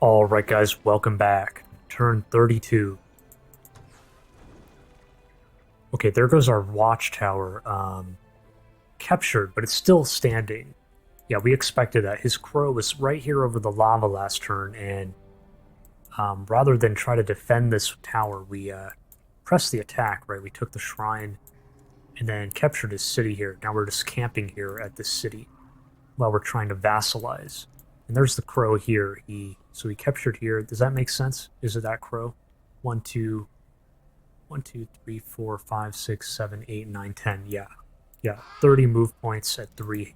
Alright guys, welcome back. Turn 32. Okay, there goes our watchtower. Captured, but it's still standing. Yeah, we expected that. His crow was right here over the lava last turn, and rather than try to defend this tower, we pressed the attack, right? We took the shrine and then captured his city here. Now we're just camping here at this city while we're trying to vassalize. And there's the crow here. So he captured here. Does that make sense? Is it that crow? 1, 2, 1, 2, 3, 4, 5, 6, 7, 8, 9, 10. Yeah. Yeah. 30 move points at 3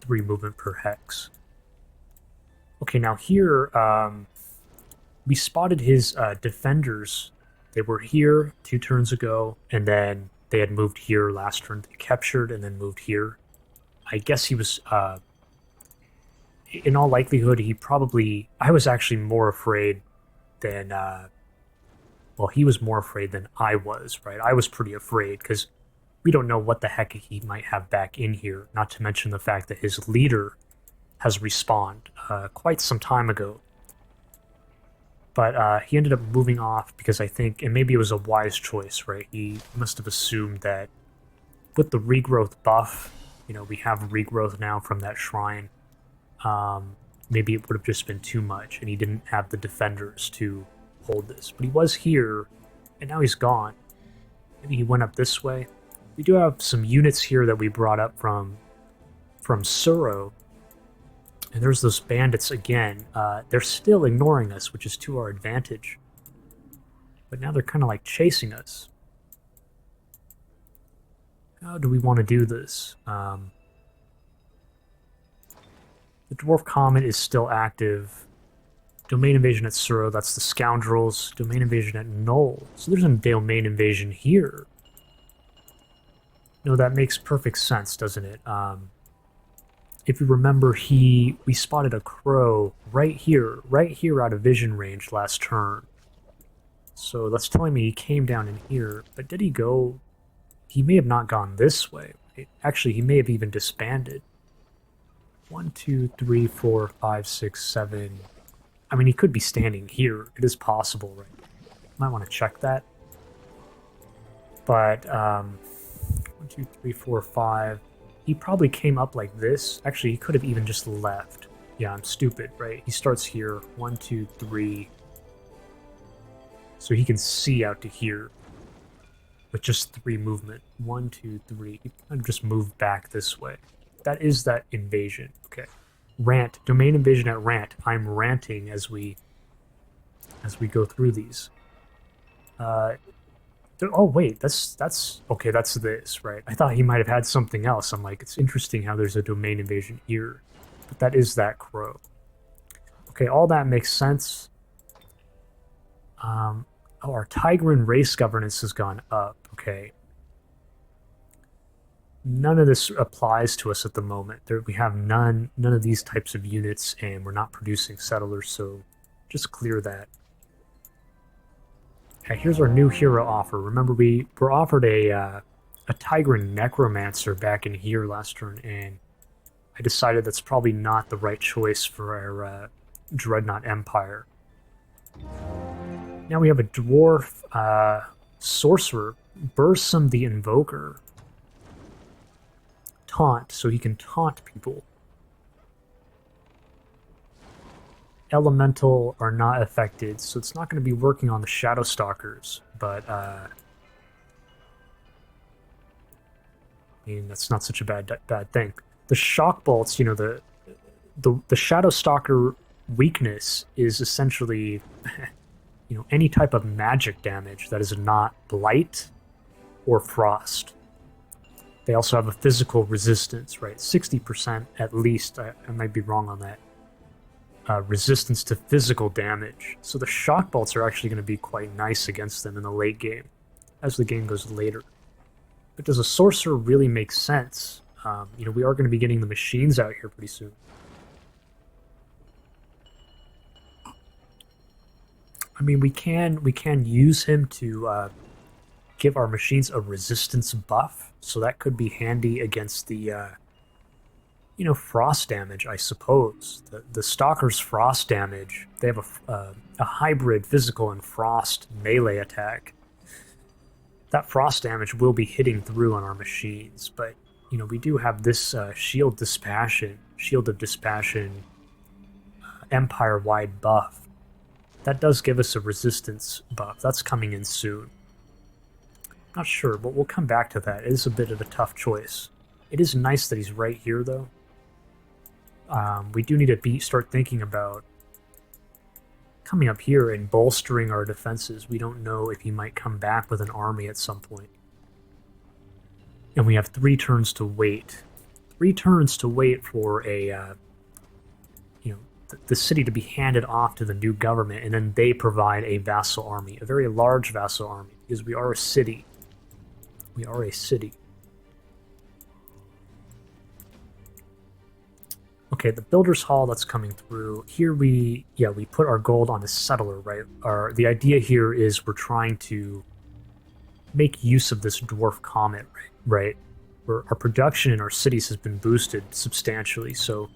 movement per hex. Okay, now here, we spotted his defenders. They were here 2 turns ago, and then they had moved here last turn. They captured and then moved here. I guess he was in all likelihood, he probably... I was actually more afraid than... well, he was more afraid than I was, right? I was pretty afraid, because we don't know what the heck he might have back in here, not to mention the fact that his leader has respawned quite some time ago. But he ended up moving off because I think, and maybe it was a wise choice, right? He must have assumed that with the regrowth buff, you know, we have regrowth now from that shrine, maybe it would have just been too much, and he didn't have the defenders to hold this. But he was here, and now he's gone. Maybe he went up this way. We do have some units here that we brought up from Suro, and there's those bandits again. They're still ignoring us, which is to our advantage. But now they're kind of like chasing us. How do we want to do this? The Dwarf Comet is still active. Domain invasion at Suro, that's the Scoundrels. Domain invasion at Null. So there's a domain invasion here. No, that makes perfect sense, doesn't it? If you remember, we spotted a crow right here out of vision range last turn. So that's telling me he came down in here. But did he go... He may have not gone this way. Actually, he may have even disbanded. 1, 2, 3, 4, 5, 6, 7... I mean, he could be standing here. It is possible, right? Might want to check that. But, 1, 2, 3, 4, 5... He probably came up like this. Actually, he could have even just left. Yeah, I'm stupid, right? He starts here. 1, 2, 3... So he can see out to here. With just 3 movement. 1, 2, 3. He kind of just moved back this way. That is that invasion. Okay. Raant. Domain invasion at Raant. I'm ranting as we go through these. Oh wait, that's okay, that's this, right? I thought he might have had something else. I'm like, it's interesting how there's a domain invasion here. But that is that crow. Okay, all that makes sense. Oh, our Tigran race governance has gone up. Okay. None of this applies to us at the moment. We have none of these types of units, and we're not producing settlers, so just clear that. Okay, here's our new hero offer. Remember, we were offered a Tigran Necromancer back in here last turn, and I decided that's probably not the right choice for our Dreadnought Empire. Now we have a Dwarf Sorcerer, Bursum the Invoker. Taunt, so he can taunt people. Elemental are not affected, so it's not going to be working on the Shadow Stalkers, but I mean, that's not such a bad thing. The Shock Bolts, you know, the Shadow Stalker weakness is essentially you know, any type of magic damage that is not Blight or Frost. They also have a physical resistance, right? 60% at least. I might be wrong on that. Resistance to physical damage. So the shock bolts are actually going to be quite nice against them in the late game, as the game goes later. But does a sorcerer really make sense? You know, we are going to be getting the machines out here pretty soon. I mean, we can use him to give our machines a resistance buff, so that could be handy against the You know, frost damage, I suppose. The Stalker's frost damage, they have a hybrid physical and frost melee attack. That frost damage will be hitting through on our machines, but, you know, we do have this Shield of Dispassion, Empire-wide buff. That does give us a resistance buff. That's coming in soon. Not sure, but we'll come back to that. It is a bit of a tough choice. It is nice that he's right here, though. We do need to start thinking about coming up here and bolstering our defenses. We don't know if he might come back with an army at some point. And we have 3 turns to wait. 3 turns to wait for a, the city to be handed off to the new government, and then they provide a vassal army, a very large vassal army, because we are a city. We are a city. Okay, the Builder's Hall that's coming through. Here we put our gold on a settler, right? The idea here is we're trying to make use of this dwarf comet, right? Where our production in our cities has been boosted substantially, so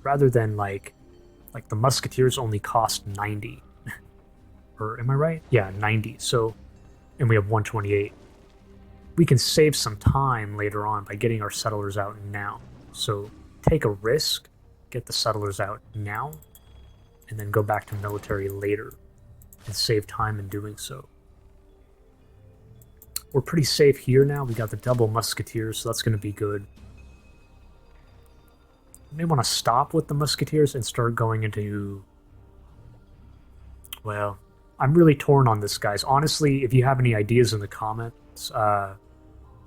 rather than like the musketeers only cost 90. Or am I right? Yeah, 90. So, and we have 128. We can save some time later on by getting our settlers out now. So take a risk, get the settlers out now, and then go back to military later and save time in doing so. We're pretty safe here now. We got the double musketeers, so that's going to be good. You may want to stop with the musketeers and start going into... Well, I'm really torn on this, guys. Honestly, if you have any ideas in the comments,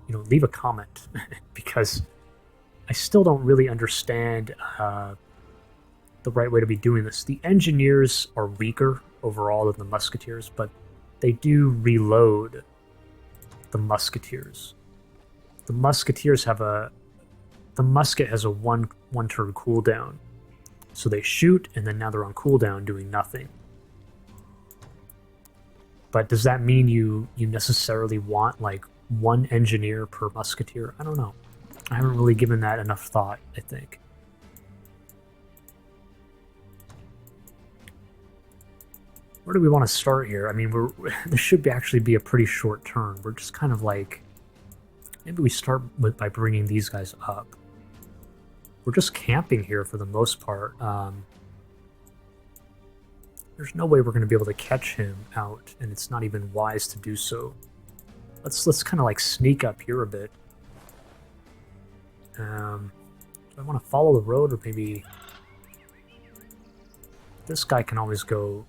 leave a comment, because I still don't really understand the right way to be doing this. The engineers are weaker overall than the musketeers, but they do reload the musketeers. The musketeers have the musket has a one turn cooldown. So they shoot, and then now they're on cooldown doing nothing. But does that mean you necessarily want like 1 engineer per musketeer? I don't know. I haven't really given that enough thought, I think. Where do we want to start here? I mean, this should actually be a pretty short turn. We're just kind of like... Maybe we start by bringing these guys up. We're just camping here for the most part. There's no way we're going to be able to catch him out, and it's not even wise to do so. Let's kind of like sneak up here a bit. Do I want to follow the road, or maybe... This guy can always go...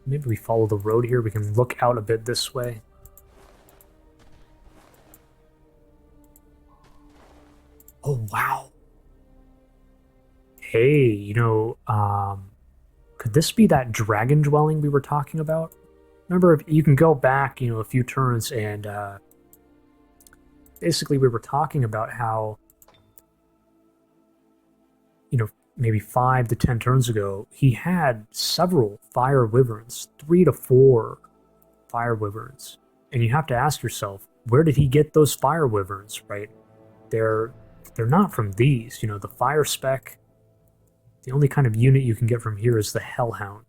Maybe we follow the road here. We can look out a bit this way. Oh, wow. Hey, could this be that dragon dwelling we were talking about? Remember, if you can go back, a few turns, and basically we were talking about how, maybe 5 to 10 turns ago, he had several fire wyverns, 3 to 4 fire wyverns. And you have to ask yourself, where did he get those fire wyverns, right? They're not from these. The fire spec, the only kind of unit you can get from here is the Hellhound.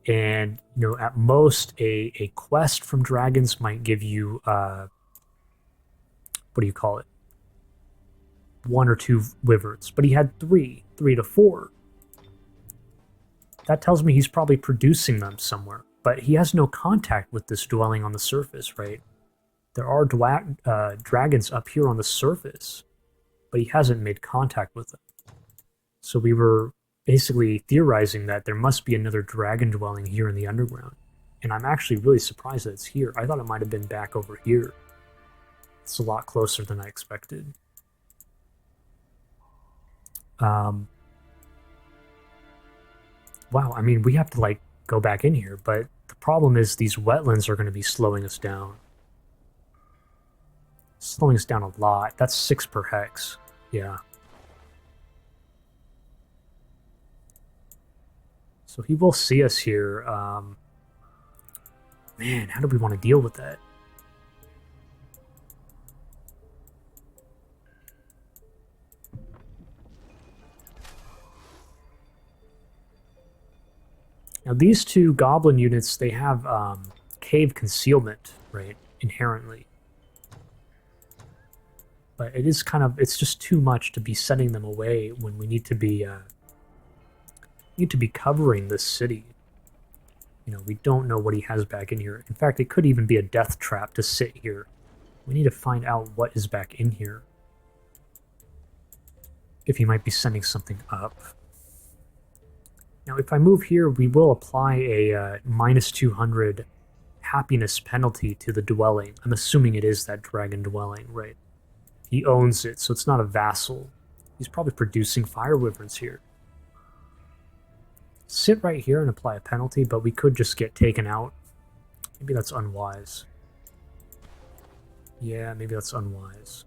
And, at most, a quest from dragons might give you, what do you call it? 1 or 2 wyverns, but he had 3 to 4. That tells me he's probably producing them somewhere, but he has no contact with this dwelling on the surface, right? There are dragons up here on the surface, but he hasn't made contact with them. So we were basically theorizing that there must be another dragon dwelling here in the underground, and I'm actually really surprised that it's here. I thought it might have been back over here. It's a lot closer than I expected. Wow, I mean, we have to, go back in here, but the problem is these wetlands are going to be slowing us down. Slowing us down a lot. That's 6 per hex. Yeah. So he will see us here. Man, how do we want to deal with that? Now these two goblin units, they have cave concealment, right, inherently. But it is kind of, it's just too much to be sending them away when we need to be covering this city. You know, we don't know what he has back in here. In fact, it could even be a death trap to sit here. We need to find out what is back in here. If he might be sending something up. Now, if I move here, we will apply a minus 200 happiness penalty to the dwelling. I'm assuming it is that dragon dwelling, right? He owns it, so it's not a vassal. He's probably producing fire wyverns here. Sit right here and apply a penalty, but we could just get taken out. Maybe that's unwise. Yeah, maybe that's unwise.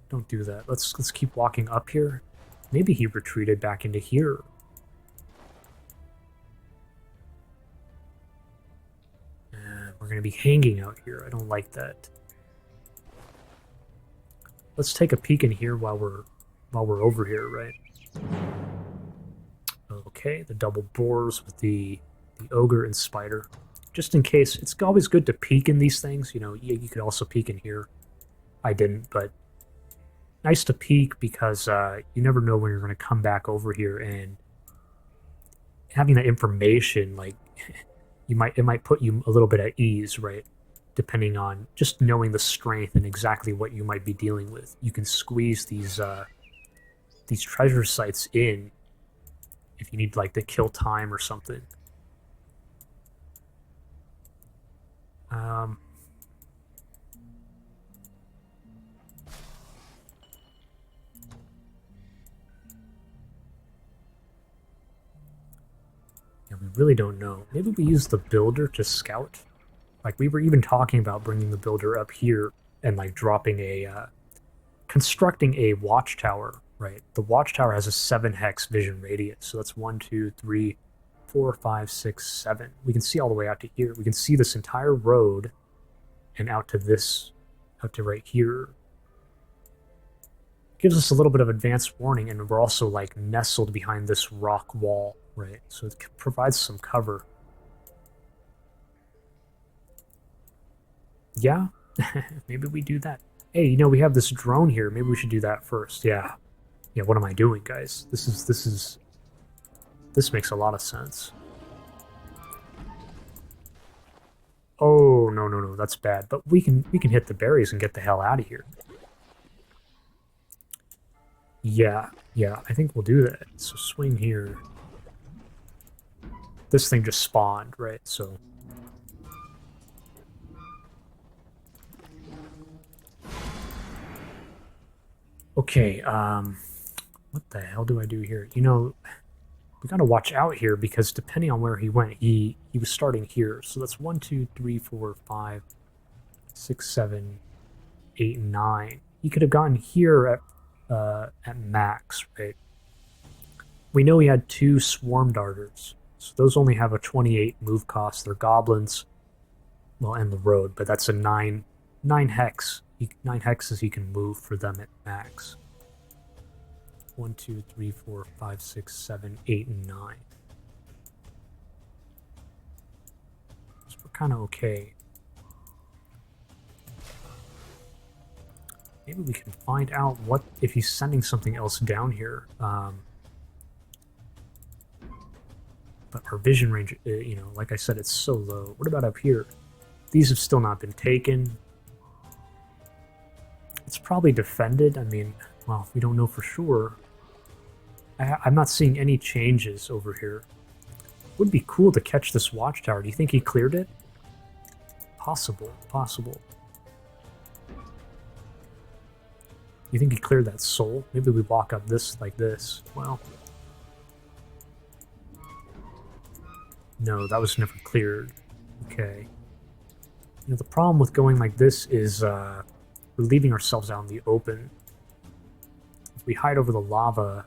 Don't do that. Let's keep walking up here. Maybe he retreated back into here. We're going to be hanging out here. I don't like that. Let's take a peek in here while we're over here, right? Okay, the double boars with the ogre and spider. Just in case, it's always good to peek in these things. You know, you could also peek in here. I didn't, but nice to peek because you never know when you're going to come back over here, and having that information, like, it might put you a little bit at ease, right? Depending on just knowing the strength and exactly what you might be dealing with. You can squeeze these treasure sites in if you need, like, to kill time or something. Yeah, we really don't know. Maybe we use the builder to scout. Like, we were even talking about bringing the builder up here and, like, dropping constructing a watchtower, right? The watchtower has a 7 hex vision radius, so that's 1, 2, 3, 4, 5, 6, 7. We can see all the way out to here. We can see this entire road and out to right here. Gives us a little bit of advanced warning, and we're also, like, nestled behind this rock wall, right? So it provides some cover. Yeah, maybe we do that. Hey, you know, we have this drone here. Maybe we should do that first. Yeah. Yeah, what am I doing, guys? This makes a lot of sense. Oh, no, that's bad. But we can hit the berries and get the hell out of here. Yeah, I think we'll do that. So swing here. This thing just spawned, right? So okay, what the hell do I do here? You know, we gotta watch out here because depending on where he went, he was starting here. So that's 1, 2, 3, 4, 5, 6, 7, 8, 9. He could have gotten here at max, right? We know he had 2 swarm darters, so those only have a 28 move cost. They're goblins, well, and the road, but that's a 9 hex. 9 hexes he can move for them at max. 1, 2, 3, 4, 5, 6, 7, 8, and 9. So we're kind of okay. Maybe we can find out what if he's sending something else down here. But our vision range, you know, like I said, it's so low. What about up here? These have still not been taken. It's probably defended. I mean, well, we don't know for sure. I'm not seeing any changes over here. Would be cool to catch this watchtower. Do you think he cleared it? Possible. You think he cleared that soul? Maybe we walk up this like this. Well, no, that was never cleared. Okay. You know, the problem with going like this is we're leaving ourselves out in the open. If we hide over the lava,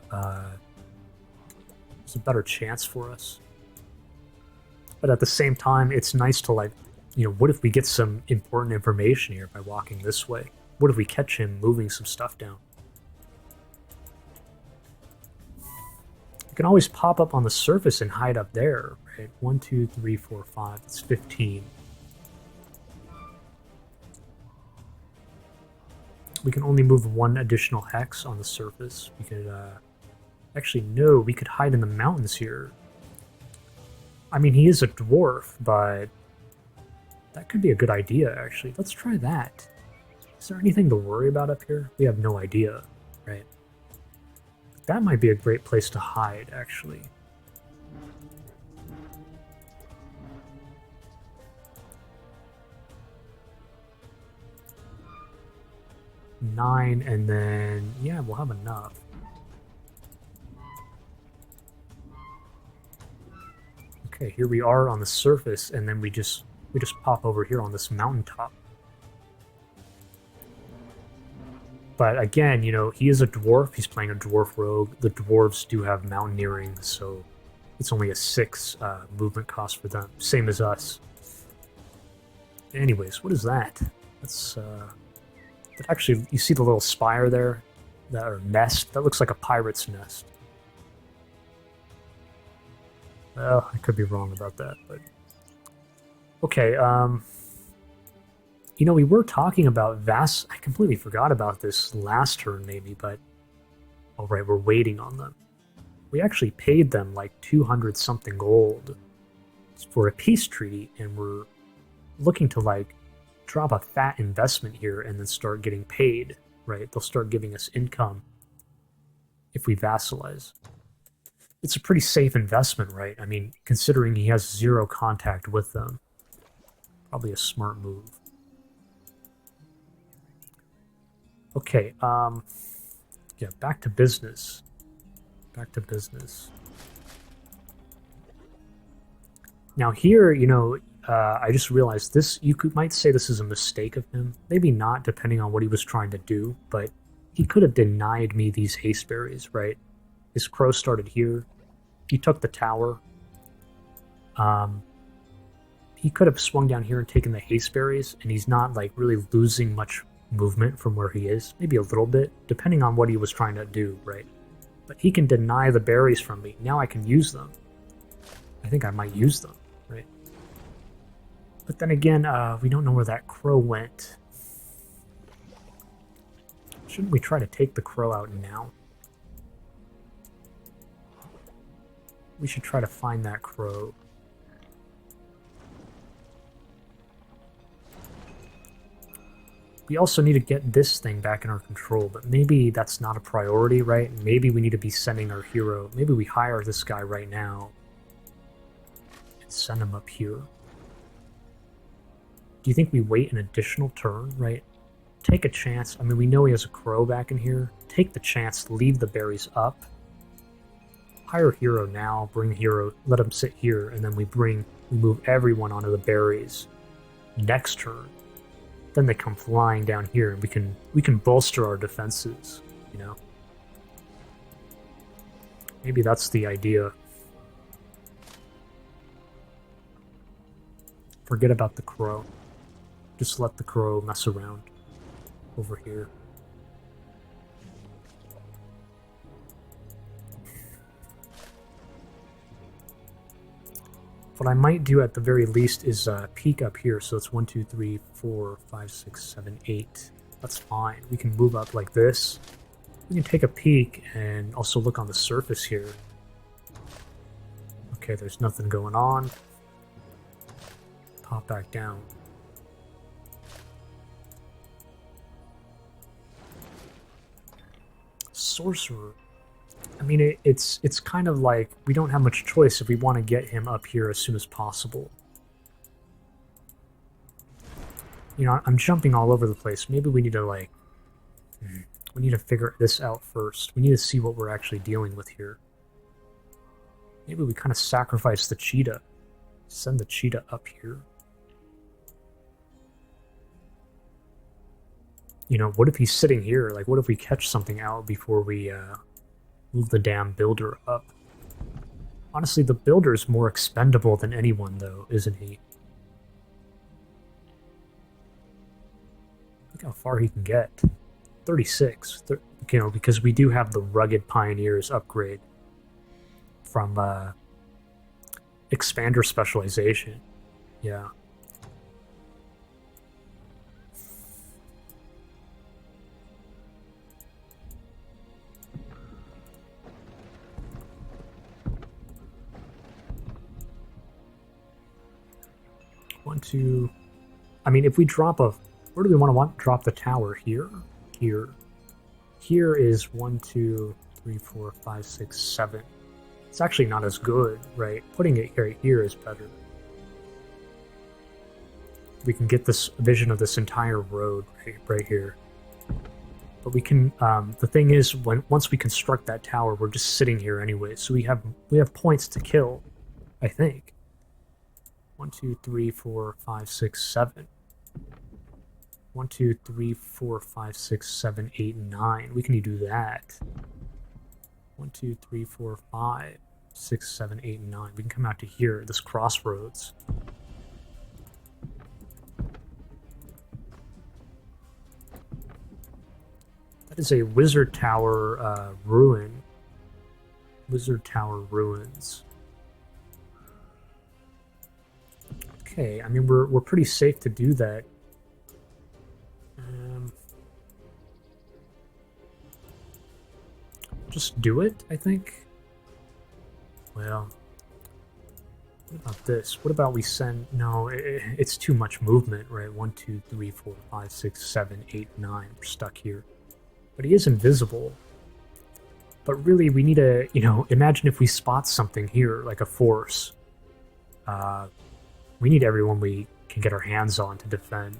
there's a better chance for us. But at the same time, it's nice to, like, you know, what if we get some important information here by walking this way? What if we catch him moving some stuff down? can always pop up on the surface and hide up there, right? 1, 2, 3, 4, 5. It's 15. We can only move one additional hex on the surface. We could, actually, no, we could hide in the mountains here. I mean, he is a dwarf, but that could be a good idea, actually. Let's try that. Is there anything to worry about up here? We have no idea, right? That might be a great place to hide, actually. Nine, and then, yeah, we'll have enough. Okay, here we are on the surface, and then we just pop over here on this mountaintop. But again, you know, he is a dwarf. He's playing a dwarf rogue. The dwarves do have mountaineering, so it's only a 6 movement cost for them. Same as us. Anyways, what is that? That's, actually, you see the little spire there? Or nest? That looks like a pirate's nest. Well, I could be wrong about that, but... Okay, you know, we were talking about I completely forgot about this last turn, maybe, but... Alright, we're waiting on them. We actually paid them like 200-something gold for a peace treaty, and we're looking to, like, drop a fat investment here and then start getting paid, right? They'll start giving us income if we vassalize. It's a pretty safe investment, right? I mean, considering he has 0 contact with them. Probably a smart move. Okay, yeah, back to business. Back to business. Now here, you know, I just realized this, might say this is a mistake of him. Maybe not, depending on what he was trying to do, but he could have denied me these haste berries, right? His crow started here. He took the tower. He could have swung down here and taken the haste berries, and he's not, like, really losing much movement from where he is. Maybe a little bit, depending on what he was trying to do, right? But he can deny the berries from me. Now I can use them. I think I might use them, right? But then again, we don't know where that crow went. Shouldn't we try to take the crow out now? We should try to find that crow. We also need to get this thing back in our control, but maybe that's not a priority, right? Maybe we need to be sending our hero. Maybe we hire this guy right now and send him up here. Do you think we wait an additional turn, right? Take a chance. I mean, we know he has a crow back in here. Take the chance, leave the berries up. Hire hero now, bring hero, let him sit here, and then we move everyone onto the berries next turn. Then they come flying down here, and we can bolster our defenses, you know? Maybe that's the idea. Forget about the crow. Just let the crow mess around over here. What I might do at the very least is peek up here. So it's 1, 2, 3, 4, 5, 6, 7, 8. That's fine. We can move up like this. We can take a peek and also look on the surface here. Okay, there's nothing going on. Pop back down. Sorcerer. I mean, it's kind of like we don't have much choice if we want to get him up here as soon as possible. You know, I'm jumping all over the place. Maybe we need to, like, we need to figure this out first. We need to see what we're actually dealing with here. Maybe we kind of sacrifice the cheetah. Send the cheetah up here. You know, what if he's sitting here? Like, what if we catch something out before we move the damn builder up? Honestly, the builder is more expendable than anyone, though, isn't he? Look how far he can get. 36. You know, because we do have the Rugged Pioneers upgrade. from expander specialization. Yeah. One, two. I mean, if we drop a, where do we want to drop the tower? Here, here. Here is 1, 2, 3, 4, 5, 6, 7. It's actually not as good, right? Putting it right here is better. We can get this vision of this entire road right here. But we can. The thing is, once we construct that tower, we're just sitting here anyway. So we have points to kill, I think. 1, 2, 3, 4, 5, 6, 7. 1, 2, 3, 4, 5, 6, 7, 8, 9. We can do that. 1, 2, 3, 4, 5, 6, 7, 8, 9. We can come out to here, this crossroads. That is a Wizard Tower ruin. Wizard Tower ruins. Okay, I mean we're pretty safe to do that. Just do it, I think. Well, what about this? What about we send? No, it's too much movement, right? 1, 2, 3, 4, 5, 6, 7, 8, 9. We're stuck here. But he is invisible. But really, we need to, imagine if we spot something here, like a force. We need everyone we can get our hands on to defend.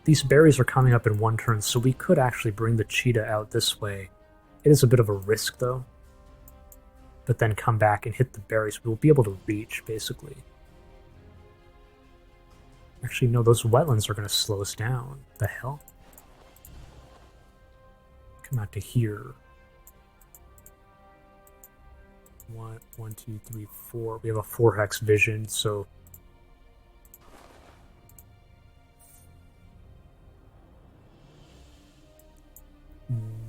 These berries are coming up in one turn, so we could actually bring the cheetah out this way. It is a bit of a risk, though. But then come back and hit the berries. We'll be able to reach, basically. Actually, no, those wetlands are going to slow us down. The hell? Come out to here. 1, 2, 3, 4. We have a 4-hex vision, so...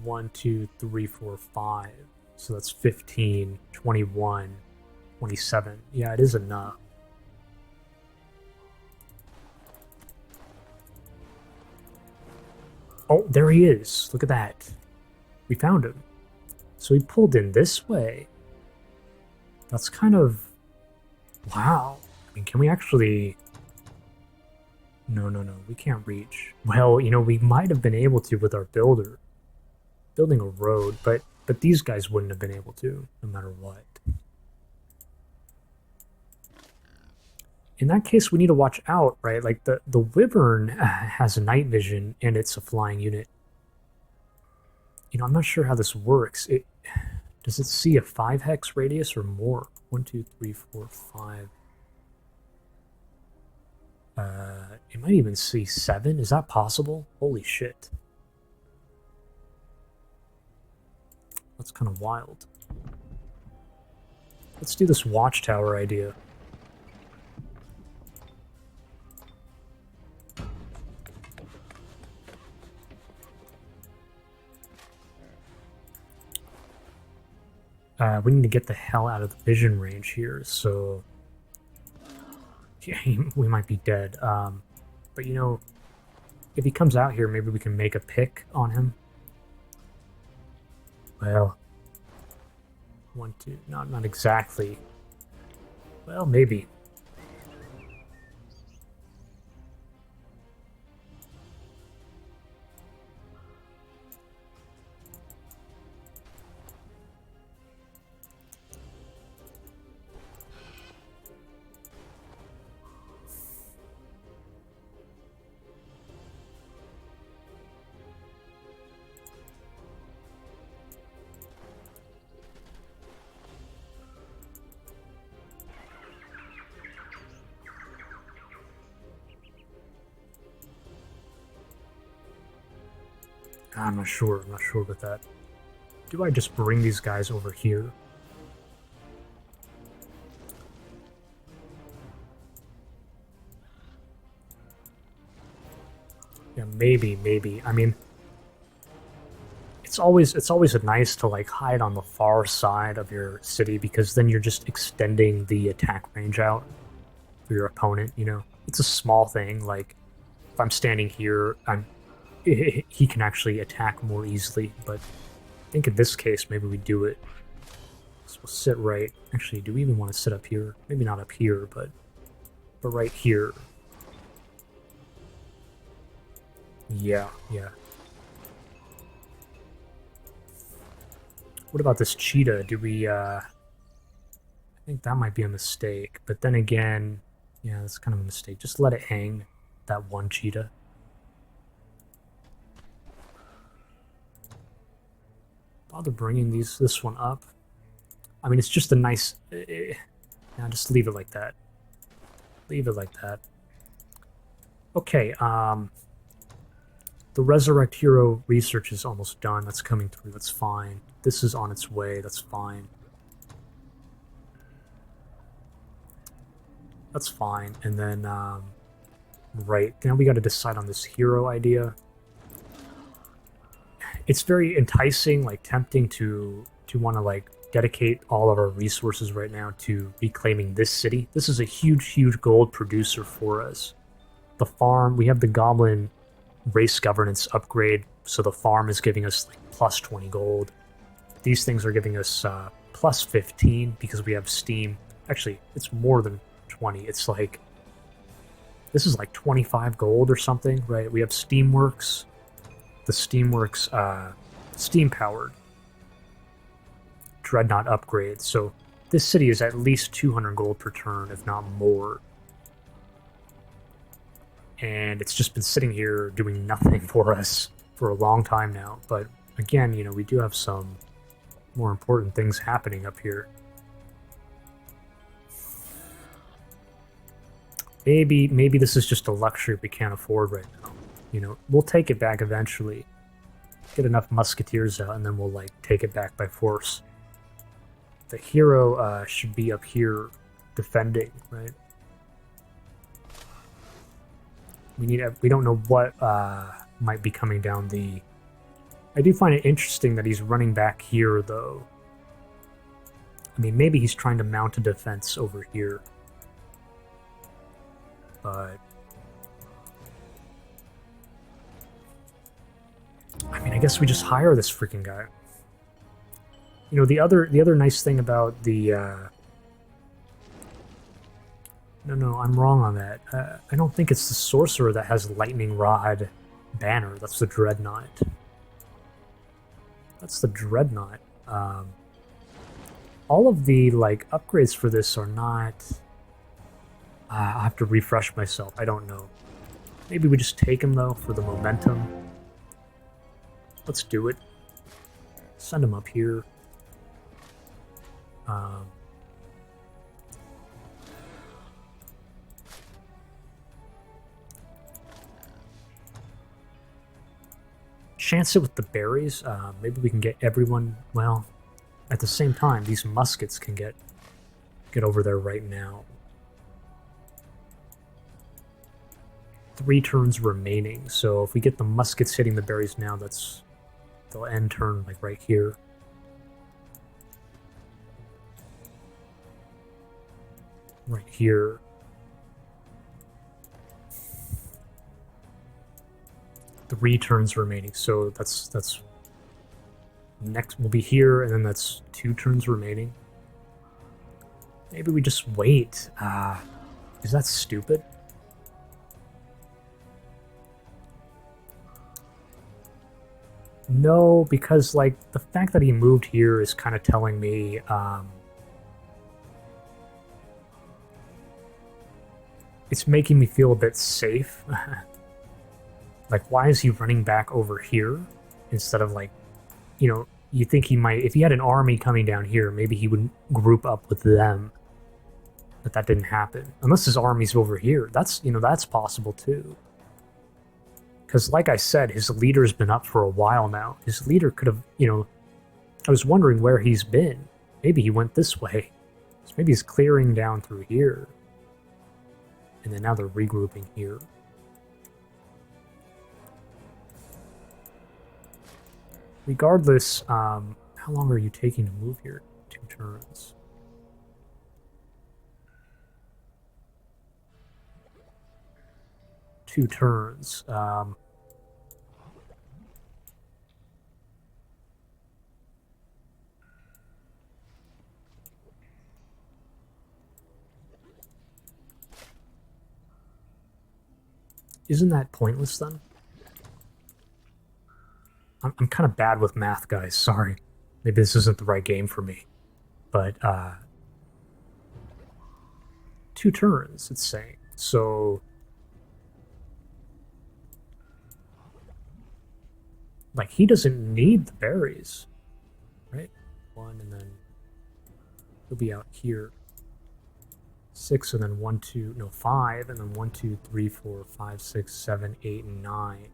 One, 2, 3, 4, 5. So that's 15, 21, 27. Yeah, it is enough. Oh, there he is. Look at that. We found him. So he pulled in this way. That's kind of... Wow. I mean, can we actually... No, we can't reach. Well, we might have been able to with our builder. Building a road, but these guys wouldn't have been able to, no matter what. In that case, we need to watch out, right? Like, the Wyvern has a night vision, and it's a flying unit. I'm not sure how this works. Does it see a 5-hex radius or more? 1, 2, 3, 4, 5. It might even see 7. Is that possible? Holy shit. That's kind of wild. Let's do this Watchtower idea. We need to get the hell out of the vision range here, so... Yeah, we might be dead. But if he comes out here, maybe we can make a pick on him. Well, 1, 2, not exactly. Well, maybe. I'm not sure with that. Do I just bring these guys over here? Yeah, maybe. I mean, it's always nice to like hide on the far side of your city because then you're just extending the attack range out for your opponent. You know, it's a small thing. Like if I'm standing here, he can actually attack more easily. But I think in this case, maybe we do it. So we'll sit right. Actually, do we even want to sit up here? Maybe not up here, but right here. Yeah, yeah. What about this cheetah? Do we, I think that might be a mistake. But then again, yeah, that's kind of a mistake. Just let it hang, that one cheetah. Bother bringing this one up. I mean, it's just a nice... Now just leave it like that. Leave it like that. Okay, the Resurrect Hero research is almost done. That's coming through. That's fine. This is on its way. That's fine. That's fine. And then, right, now we got to decide on this hero idea. It's very enticing, like tempting to want to like dedicate all of our resources right now to reclaiming this city. This is a huge gold producer for us. The farm, we have the Goblin race governance upgrade, so the farm is giving us like plus 20 gold. These things are giving us plus 15 because we have Steam. Actually, it's more than 20. It's like, this is like 25 gold or something, right? We have Steamworks. The Steamworks, Steam-powered Dreadnought upgrade. So this city is at least 200 gold per turn, if not more. And it's just been sitting here doing nothing for us for a long time now. But again, you know, we do have some more important things happening up here. Maybe this is just a luxury we can't afford right now. You know, we'll take it back eventually. Get enough musketeers out, and then we'll, like, take it back by force. The hero should be up here defending, right? We don't know what might be coming down the... I do find it interesting that he's running back here, though. I mean, maybe he's trying to mount a defense over here. But... I mean, I guess we just hire this freaking guy. You know, the other nice thing about the... No, I'm wrong on that. I don't think it's the Sorcerer that has Lightning Rod banner. That's the Dreadnought. That's the Dreadnought. All of the, like, upgrades for this are not... I have to refresh myself. I don't know. Maybe we just take him, though, for the momentum. Let's do it. Send him up here. Chance it with the berries. Maybe we can get everyone... Well, at the same time, these muskets can get over there right now. 3 turns remaining. So if we get the muskets hitting the berries now, that's... They'll end turn, like, right here. Right here. Three turns remaining, so that's... Next will be here, and then that's 2 turns remaining. Maybe we just wait. Is that stupid? No, because, like, the fact that he moved here is kind of telling me, it's making me feel a bit safe. Like, why is he running back over here instead of, like, you know, you think he might, if he had an army coming down here, maybe he would group up with them. But that didn't happen. Unless his army's over here. That's, you know, that's possible too. Because, like I said, his leader's been up for a while now. His leader could have, you know... I was wondering where he's been. Maybe he went this way. So maybe he's clearing down through here. And then now they're regrouping here. Regardless, how long are you taking to move here? 2 turns. Two turns. Isn't that pointless then? I'm kind of bad with math, guys. Sorry. Maybe this isn't the right game for me. But 2 turns, it's saying. So like he doesn't need the berries, right? 1 and then he'll be out here. 6 and then 1, 2, no 5 and then 1, 2, 3, 4, 5, 6, 7, 8, and 9.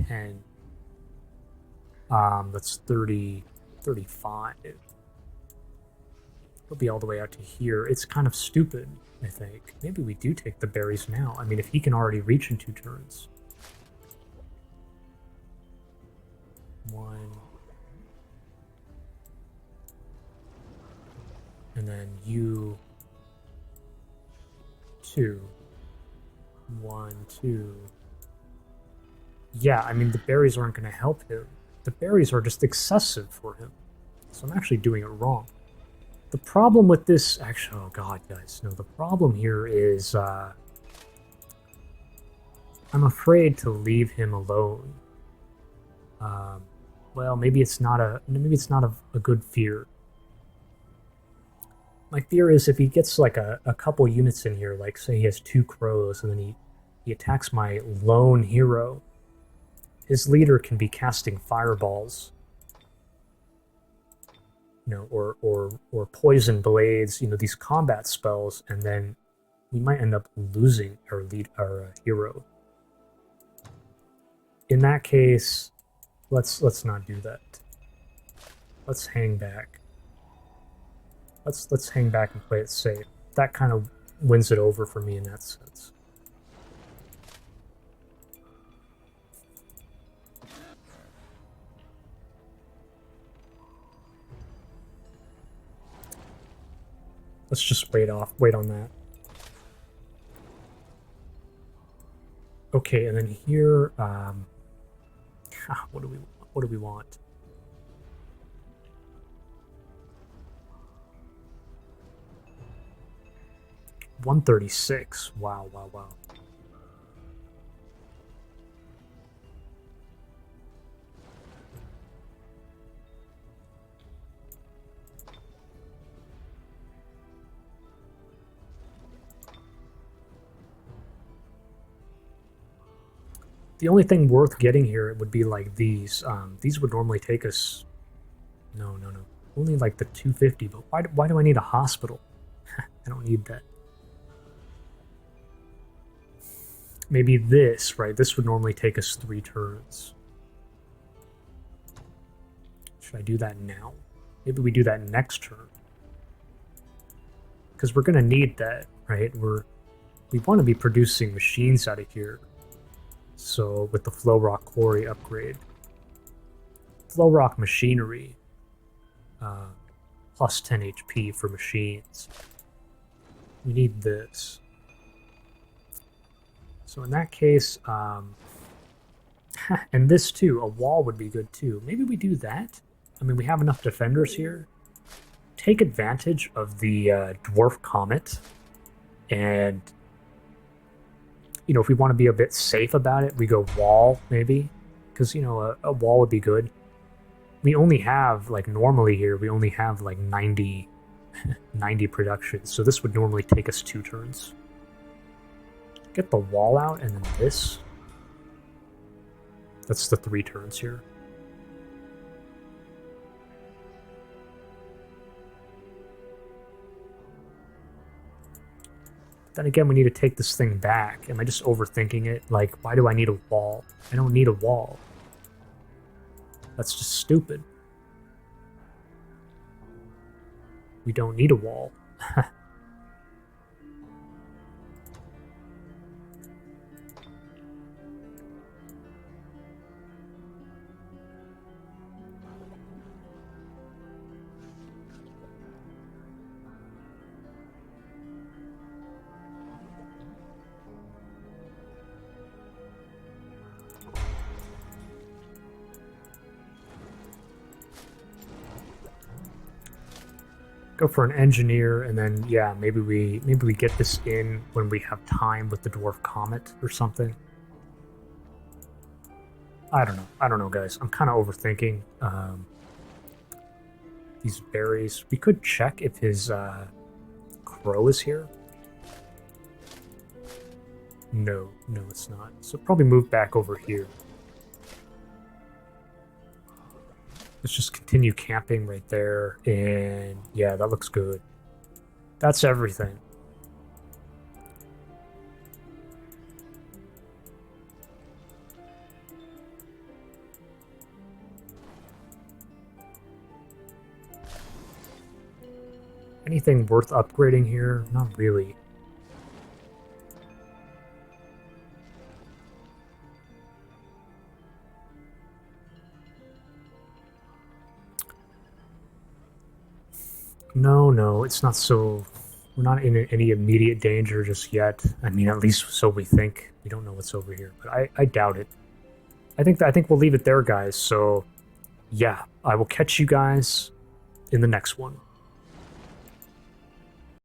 10. That's 30, 35. He'll be all the way out to here. It's kind of stupid, I think. Maybe we do take the berries now. I mean, if he can already reach in 2 turns. 1. And then you 2. 1, 2. Yeah, I mean, the berries aren't going to help him. The berries are just excessive for him. So I'm actually doing it wrong. The problem with this... Actually, oh god, guys. No, the problem here is... I'm afraid to leave him alone. Well, maybe it's not a good fear. My fear is if he gets like a couple units in here, like say he has 2 crows, and then he attacks my lone hero, his leader can be casting fireballs, you know, or poison blades, you know, these combat spells, and then we might end up losing our hero. In that case, let's not do that. Let's hang back. Let's hang back and play it safe. That kind of wins it over for me in that sense. Let's just wait on that. Okay, and then here, what do we want? $136. Wow. The only thing worth getting here would be like these. These would normally take us... No. Only like the 250, but why do I need a hospital? I don't need that. Maybe this, right? This would normally take us 3 turns. Should I do that now? Maybe we do that next turn. Because we're going to need that, right? We want to be producing machines out of here. So with the Flow Rock Quarry upgrade. Flow Rock Machinery. Plus 10 HP for machines. We need this. So in that case, and this too, a wall would be good too. Maybe we do that? I mean, we have enough defenders here. Take advantage of the Dwarf Comet. And, you know, if we want to be a bit safe about it, we go wall, maybe. Because, you know, a wall would be good. We only have, like, normally here, we only have, like, 90 production. So this would normally take us 2 turns. Get the wall out, and then this. That's the 3 turns here. Then again, we need to take this thing back. Am I just overthinking it? Like, why do I need a wall? I don't need a wall. That's just stupid. We don't need a wall. Go for an engineer, and then yeah, maybe we get this in when we have time with the dwarf comet or something. I don't know, guys. I'm kind of overthinking these berries. We could check if his crow is here. No, it's not. So probably move back over here. Let's just continue camping right there, and yeah, that looks good. That's everything. Anything worth upgrading here? Not really. No, it's not so... We're not in any immediate danger just yet. I mean, at least so we think. We don't know what's over here, but I doubt it. I think we'll leave it there, guys. So, yeah, I will catch you guys in the next one.